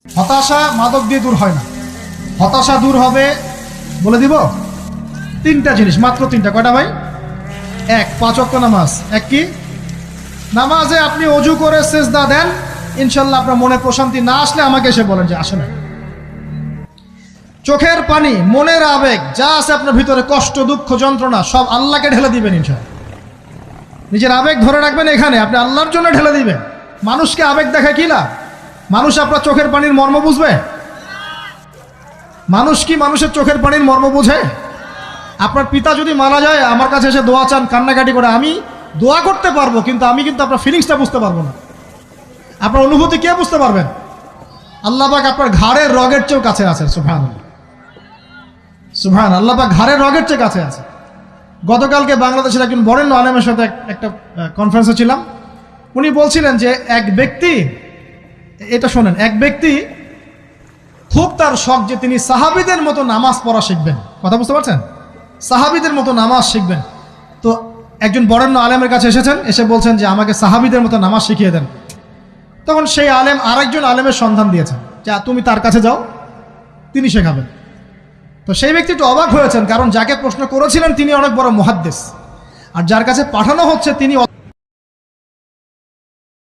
হতাশা মাদক দিয়ে দূর হয় না। হতাশা দূর হবে, বলে দিব, তিনটা জিনিস, মাত্র তিনটা। কয়টা ভাই? এক, 5 ওয়াক্ত নামাজ। এক কি? নামাজে আপনি অজু করে সেজদা দেন, ইনশাল্লাহ আপনার মনে প্রশান্তি না আসলে আমাকে এসে বলেন যে আসে না। চোখের পানি, মনের আবেগ যা আছে আপনার ভিতরে, কষ্ট, দুঃখ, যন্ত্রণা, সব আল্লাহকে ঢেলে দিবেন ইনশাল্লাহ। নিজের আবেগ ধরে রাখবেন এখানে, আপনি আল্লাহর জন্য ঢেলে দিবেন। মানুষকে আবেগ দেখা কি লাভ? মানুষ আপনার চোখের পানির মর্ম বুঝবে? মানুষ কি মানুষের চোখের পানির মর্ম বোঝে? আপনার পিতা যদি মারা যায়, আমার কাছে এসে দোয়া চান কান্নাকাটি করে, আমি দোয়া করতে পারবো, কিন্তু আমি কিন্তু আপনার ফিলিংসটা বুঝতে পারবো না। আপনার অনুভূতি কে বুঝতে পারবেন? আল্লাহ পাক আপনার ঘাড়ের রগের চেয়েও কাছে আছেন। সুবহানাল্লাহ, সুবহানাল্লাহ। আল্লাহ পাক ঘাড়ের রগের চেয়ে কাছে আছে। গতকালকে বাংলাদেশের একজন বরেণ্য আলেমের সাথে একটা কনফারেন্সে ছিলাম। উনি বলছিলেন যে এক ব্যক্তি, এটা শোনেন, এক ব্যক্তি খুব তার শখ যে তিনি সাহাবীদের মতো নামাজ পড়া শিখবেন। কথা বুঝতে পারছেন? সাহাবীদের মতো নামাজ শিখবেন। তো একজন বরেণ্য আলেমের কাছে এসেছেন, এসে বলছেন যে আমাকে সাহাবীদের মতো নামাজ শিখিয়ে দেন। তখন সেই আলেম আরেকজন আলেমের সন্ধান দিয়েছেন, যে তুমি তার কাছে যাও, তিনি শেখাবেন। তো সেই ব্যক্তি একটু অবাক হয়েছেন, কারণ যাকে প্রশ্ন করেছিলেন তিনি অনেক বড় মুহাদ্দিস, আর যার কাছে পাঠানো হচ্ছে তিনি